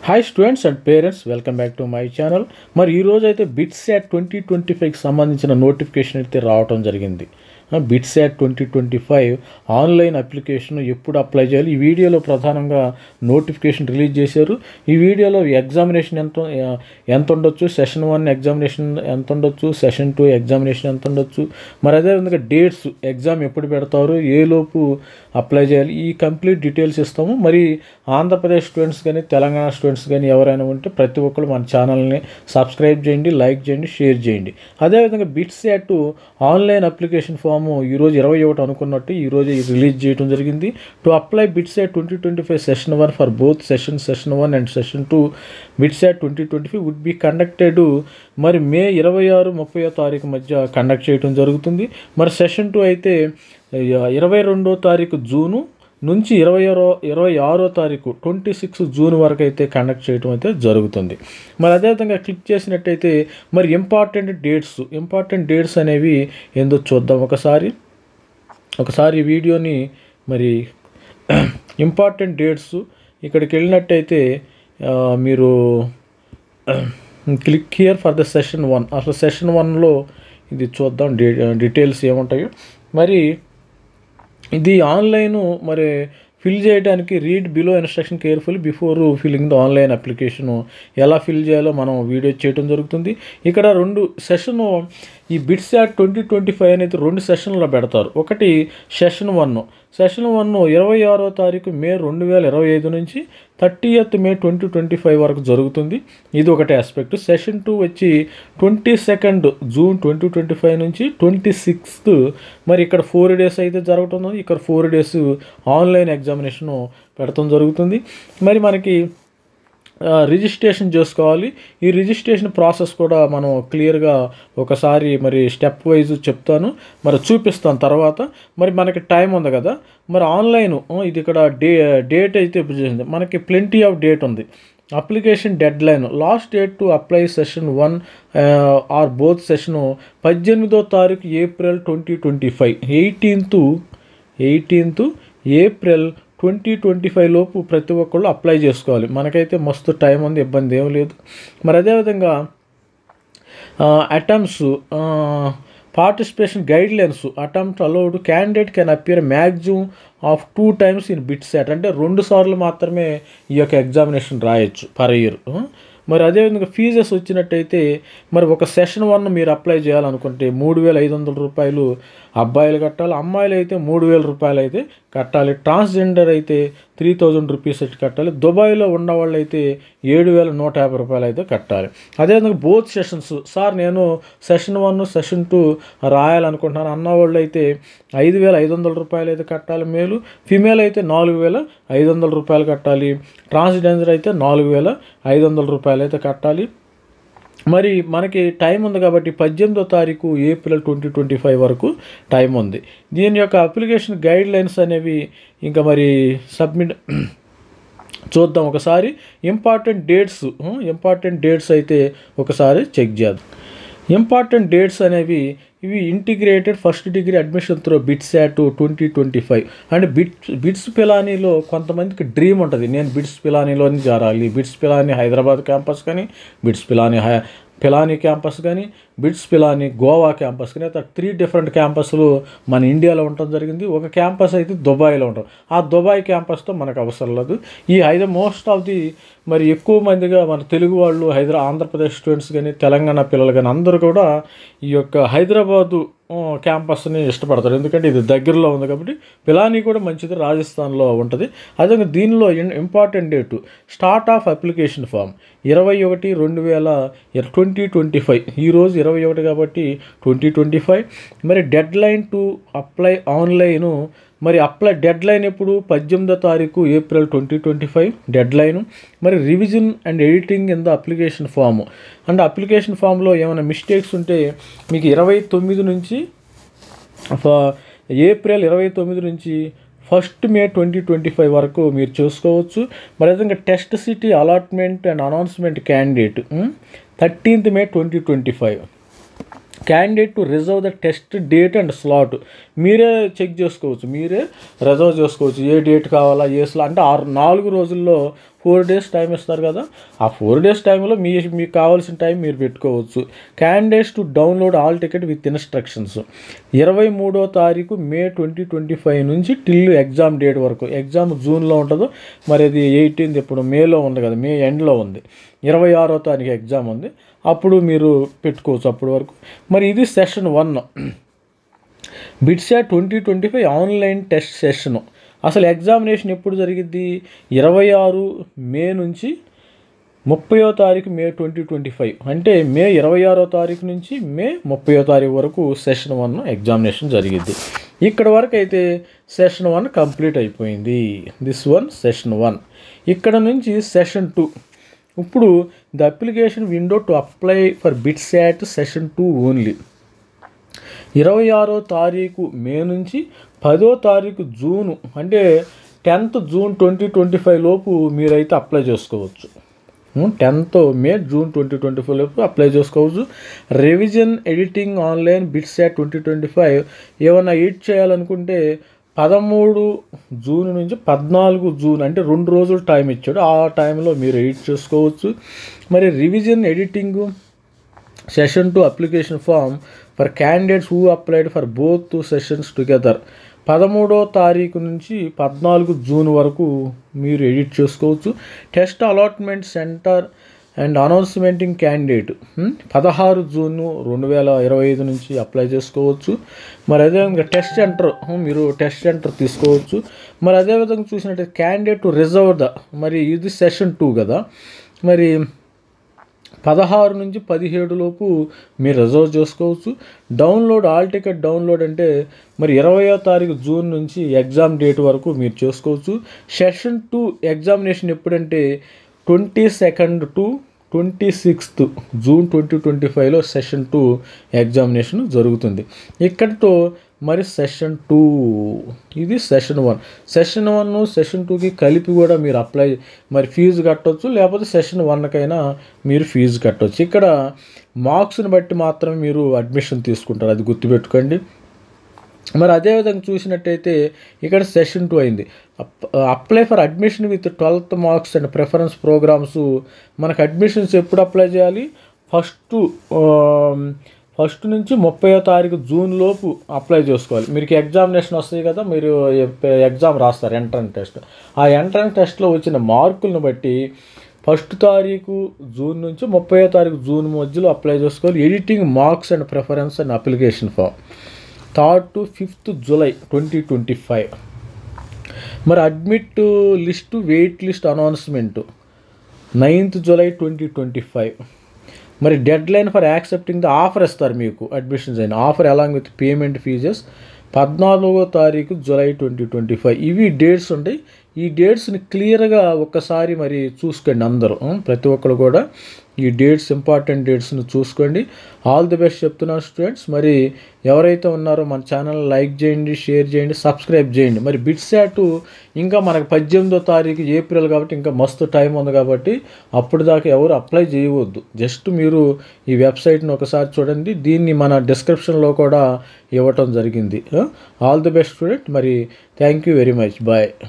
Hi students and parents, welcome back to my channel. మరి ఈరోజు అయితే బిట్సాట్ 2025కి సంబంధించిన నోటిఫికేషన్ అయితే రావటం జరిగింది. బిట్సాట్ 2025 ఆన్లైన్ అప్లికేషన్ ఎప్పుడు అప్లై చేయాలి, ఈ వీడియోలో ప్రధానంగా నోటిఫికేషన్ రిలీజ్ చేశారు. ఈ వీడియోలో ఎగ్జామినేషన్ ఎంత ఉండొచ్చు, సెషన్ 1 ఎగ్జామినేషన్ ఎంత ఉండొచ్చు, సెషన్ 2 ఎగ్జామినేషన్ ఎంత ఉండొచ్చు, మరి అదేవిధంగా డేట్స్, ఎగ్జామ్ ఎప్పుడు పెడతారు, ఏలోపు అప్లై చేయాలి, ఈ కంప్లీట్ డీటెయిల్స్ ఇస్తాము. మరి ఆంధ్రప్రదేశ్ స్టూడెంట్స్ కానీ తెలంగాణ స్టూడెంట్స్ కానీ ఎవరైనా ఉంటే ప్రతి ఒక్కరు మన ఛానల్ని సబ్స్క్రైబ్ చేయండి, లైక్ చేయండి, షేర్ చేయండి. అదేవిధంగా బిట్సాట్ ఆన్లైన్ అప్లికేషన్ ఫామ్ ఈరోజు 21 అనుకున్నట్టు ఈరోజు రిలీజ్ చేయడం జరిగింది. To apply BITSAT 2025 session 1 for both session 1 and session 2 BITSAT 2025 would be conducted మరి మే 26-30 తారీఖు మధ్య కండక్ట్ చేయడం జరుగుతుంది. మరి సెషన్ 2 అయితే 22 తారీఖు జూను నుంచి 26 తారీఖు 26 జూన్ వరకు అయితే కండక్ట్ చేయడం అయితే జరుగుతుంది. మరి అదేవిధంగా క్లిక్ చేసినట్టయితే మరి ఇంపార్టెంట్ డేట్స్ అనేవి ఏందో చూద్దాం. ఒకసారి ఈ వీడియోని మరి ఇంపార్టెంట్ డేట్స్ ఇక్కడికి వెళ్ళినట్టయితే మీరు click here for the session 1. అసలు సెషన్ 1లో ఇది చూద్దాం డీటెయిల్స్ ఏముంటాయో. మరి ఇది ఆన్లైన్ మరి ఫిల్ చేయడానికి read below instruction careful before filling the online application ఎలా ఫిల్ చేయాలో మనం వీడియో చేయడం జరుగుతుంది. ఇక్కడ 2 సెషన్ ఈ బిట్సాట్ 2025 అనేది 2 సెషన్లో పెడతారు. ఒకటి సెషన్ 1 26వ తారీఖు మే 2025 నుంచి 30th మే 2025 వరకు జరుగుతుంది. ఇది ఒకటి ఆస్పెక్ట్. సెషన్ 2 వచ్చి 22nd జూన్ 2025 నుంచి 26th మరి ఇక్కడ 4 days అయితే జరుగుతుంది. ఇక్కడ 4 days ఆన్లైన్ ఎగ్జామినేషన్ పెడతాం జరుగుతుంది. మరి మనకి రిజిస్ట్రేషన్ చేసుకోవాలి. ఈ రిజిస్ట్రేషన్ ప్రాసెస్ కూడా మనం క్లియర్గా ఒకసారి మరి స్టెప్ వైజ్ చెప్తాను, మరి చూపిస్తాను తర్వాత. మరి మనకి టైం ఉంది కదా, మరి ఆన్లైన్ ఇది ఇక్కడ డేట్ అయితే మనకి ప్లెంటీ ఆఫ్ డేట్ ఉంది. Application deadline last date to apply session 1 or both session 18వ తారీఖు ఏప్రిల్ 2025, 18th ఏప్రిల్ 2025 లోపు ప్రతి ఒక్కళ్ళు అప్లై చేసుకోవాలి. మనకైతే మస్తు టైం ఉంది, ఇబ్బంది ఏం లేదు. మరి అదేవిధంగా attempts participation guidelines attempt allowed candidate can appear maximum of 2 times in BITSAT, అంటే 2 సార్లు మాత్రమే ఈ యొక్క ఎగ్జామినేషన్ రాయొచ్చు పర్ ఇయర్. మరి అదేవిధంగా ఫీజెస్ వచ్చినట్టయితే మరి ఒక సెషన్ 1 మీరు అప్లై చేయాలనుకుంటే 3,500 రూపాయలు అబ్బాయిలు కట్టాలి, అమ్మాయిలు అయితే 3,000 రూపాయలు అయితే కట్టాలి. ట్రాన్స్జెండర్ అయితే 3,000 రూపీస్ అయితే కట్టాలి. దుబాయ్లో ఉన్నవాళ్ళు అయితే 7,150 రూపాయలు అయితే కట్టాలి. అదేవిధంగా బోత్ సెషన్స్, సార్ నేను సెషన్ 1 సెషన్ 2 రాయాలనుకుంటున్నాను అన్నవాళ్ళు అయితే 5,500 రూపాయలు అయితే కట్టాలి. మేలు, ఫిమేల్ అయితే 4,500 రూపాయలు కట్టాలి. ట్రాన్స్జెండర్ అయితే 4,500 రూపాయలు అయితే కట్టాలి. మరి మనకి టైం ఉంది కాబట్టి 18వ తారీఖు ఏప్రిల్ 2025 వరకు టైం ఉంది. దీని యొక్క అప్లికేషన్ గైడ్ లైన్స్ అనేవి ఇంకా మరి సబ్మిట్ చూద్దాం ఒకసారి. ఇంపార్టెంట్ డేట్స్ అయితే ఒకసారి చెక్ చేద్దాం. ఇంపార్టెంట్ డేట్స్ అనేవి ఇవి integrated first degree admission through BITSAT 2025. అంటే బిట్స్ పిలానీలో కొంతమందికి డ్రీమ్ ఉంటుంది, నేను బిట్స్ పిలానీలోని చేరాలి. బిట్స్ పిలానీ హైదరాబాద్ క్యాంపస్ కానీ, బిట్స్ పిలానీ క్యాంపస్ కానీ, బిట్స్ పిలానీ గోవా క్యాంపస్ కానీ, 3 different క్యాంపస్లు మన ఇండియాలో ఉండటం జరిగింది. ఒక క్యాంపస్ అయితే దుబాయ్లో ఉంటుంది. ఆ దుబాయ్ క్యాంపస్తో మనకు అవసరం లేదు. ఈ మోస్ట్ ఆఫ్ ది మరి ఎక్కువ మందిగా మన తెలుగు వాళ్ళు ఆంధ్రప్రదేశ్ స్టూడెంట్స్ కానీ తెలంగాణ పిల్లలు కానీ అందరూ కూడా ఈ యొక్క హైదరాబాదు క్యాంపస్ని ఇష్టపడతారు, ఎందుకంటే ఇది దగ్గరలో ఉంది కాబట్టి. పిలానీ కూడా మంచిది, రాజస్థాన్లో ఉంటుంది. అదే దీనిలో important date start of application form 21/2025. ఈరోజు 21 కాబట్టి 2025. మరి deadline to apply online, మరి డెడ్ లైన్ ఎప్పుడు 18వ తారీఖు ఏప్రిల్ 2025 డెడ్ లైను. మరి revision and editing in the application form, అంటే అప్లికేషన్ ఫామ్లో ఏమైనా మిస్టేక్స్ ఉంటే మీకు 29 నుంచి ఏప్రిల్ 29 నుంచి 1st మే 2025 వరకు మీరు చూసుకోవచ్చు. మరి విధంగా test city allotment and announcement candidate 13th May 2025. Candidate to reserve the test date and slot. మీరే చెక్ చేసుకోవచ్చు, మీరే రిజర్వ్ చేసుకోవచ్చు ఏ డేట్ కావాలా ఏ స్లాట్. అంటే 4 రోజుల్లో 4 days టైం ఇస్తారు కదా, ఆ 4 days టైంలో మీకు కావాల్సిన టైం మీరు పెట్టుకోవచ్చు. Candidates to download hall ticket with instructions. 23వ తారీఖు మే 2025 నుంచి టిల్ ఎగ్జామ్ డేట్ వరకు. ఎగ్జామ్ జూన్లో ఉంటుందో, మరి అది 18th ఇప్పుడు మేలో ఉంది కదా, మే ఎండ్లో ఉంది, 26వ తారీఖు ఎగ్జామ్ ఉంది, అప్పుడు మీరు పెట్టుకోవచ్చు అప్పటి వరకు. మరి ఇది session 1 BITSAT 2025 online test session. అసలు ఎగ్జామినేషన్ ఎప్పుడు జరిగిద్ది? 26 మే నుంచి 30వ తారీఖు మే 2025. అంటే మే 26వ తారీఖు నుంచి మే 30వ తారీఖు వరకు సెషన్ 1 ఎగ్జామినేషన్ జరిగిద్ది. ఇక్కడ వరకు అయితే సెషన్ 1 కంప్లీట్ అయిపోయింది. This one session 1. ఇక్కడ నుంచి సెషన్ 2. ఇప్పుడు the application window to apply for BITSAT session 2 only. 26వ తారీఖు మే నుంచి 10వ తారీఖు జూను, అంటే 10th జూన్ 2025 లోపు మీరైతే అప్లై చేసుకోవచ్చు. 10th మే జూన్ 2025 లోపు అప్లై చేసుకోవచ్చు. రివిజన్ ఎడిటింగ్ ఆన్లైన్ బిట్సాట్ 2025 ఏమైనా ఎడిట్ చేయాలనుకుంటే 13 జూన్ నుంచి 14 జూన్, అంటే 2 రోజులు టైం ఇచ్చాడు, ఆ టైంలో మీరు ఎడిట్ చేసుకోవచ్చు. మరి revision editing session 2 application form for candidates who applied for both sessions together. 13వ తారీఖు నుంచి 14 జూన్ వరకు మీరు ఎడిట్ చేసుకోవచ్చు. Test allotment centre and announcing candidate 16 June 2025 నుంచి అప్లై చేసుకోవచ్చు. మరి అదేవిధంగా టెస్ట్ సెంటర్ మీరు టెస్ట్ సెంటర్ తీసుకోవచ్చు. మరి అదేవిధంగా చూసినట్టయితే క్యాండిడేట్ టు రిజర్వ్ ద, మరి ఇది సెషన్ 2 కదా, మరి 16 నుంచి 17 లోపు మీరు రిజర్వ్ చేసుకోవచ్చు. డౌన్లోడ్ ఆల్ టికెట్ డౌన్లోడ్ అంటే మరి 20వ తారీఖు జూన్ నుంచి ఎగ్జామ్ డేట్ వరకు మీరు చేసుకోవచ్చు. సెషన్ 2 ఎగ్జామినేషన్ ఎప్పుడంటే 22nd to 26th జూన్ 2025లో సెషన్ 2 ఎగ్జామినేషన్ జరుగుతుంది. ఇక్కడితో మరి సెషన్ 2, ఇది సెషన్ 1. సెషన్ 1 సెషన్ 2కి కలిపి కూడా మీరు అప్లై మరి ఫీజు కట్టవచ్చు, లేకపోతే సెషన్ 1కైనా మీరు ఫీజు కట్టవచ్చు. ఇక్కడ మార్క్స్ని బట్టి మాత్రమే మీరు అడ్మిషన్ తీసుకుంటారు, అది గుర్తుపెట్టుకోండి. మరి అదేవిధంగా చూసినట్టయితే ఇక్కడ సెషన్ 2 అయింది. Apply for admission with 12th marks and preference programmes. మనకు అడ్మిషన్స్ ఎప్పుడు అప్లై చేయాలి? ఫస్ట్ నుంచి 30వ తారీఖు జూన్ లోపు అప్లై చేసుకోవాలి. మీకు ఎగ్జామినేషన్ వస్తాయి కదా, మీరు ఎగ్జామ్ రాస్తారు ఎంట్రన్స్ టెస్ట్. ఆ ఎంట్రన్స్ టెస్ట్లో వచ్చిన మార్కులను బట్టి 1st తారీఖు జూన్ నుంచి 30వ తారీఖు జూన్ మధ్యలో అప్లై చేసుకోవాలి. Editing marks and preference and application form 3rd to 5th July 2025. మరి admit list wait list announcement 9th July 2025. మరి deadline for accepting the offer ఇస్తారు మీకు అడ్మిషన్స్ అయిన offer along with payment fees 14వ తారీఖు July 2025. ఇవి dates ఉంటాయి. ఈ డేట్స్ని క్లియర్గా ఒక్కసారి మరి చూసుకోండి అందరూ, ప్రతి ఒక్కరు కూడా ఈ డేట్స్ ఇంపార్టెంట్ డేట్స్ని చూసుకోండి. ఆల్ ది బెస్ట్ చెప్తున్నాను స్టూడెంట్స్. మరి ఎవరైతే ఉన్నారో మన ఛానల్ లైక్ చేయండి, షేర్ చేయండి, సబ్స్క్రైబ్ చేయండి. మరి బిట్సాట్ ఇంకా మనకు 18వ తారీఖు ఏప్రిల్ కాబట్టి ఇంకా మస్తు టైం ఉంది కాబట్టి అప్పుడు దాకా ఎవరు అప్లై చేయవద్దు. జస్ట్ మీరు ఈ వెబ్సైట్ని ఒకసారి చూడండి, దీన్ని మన డిస్క్రిప్షన్లో కూడా ఇవ్వటం జరిగింది. All the best student. మరి thank you very much. Bye.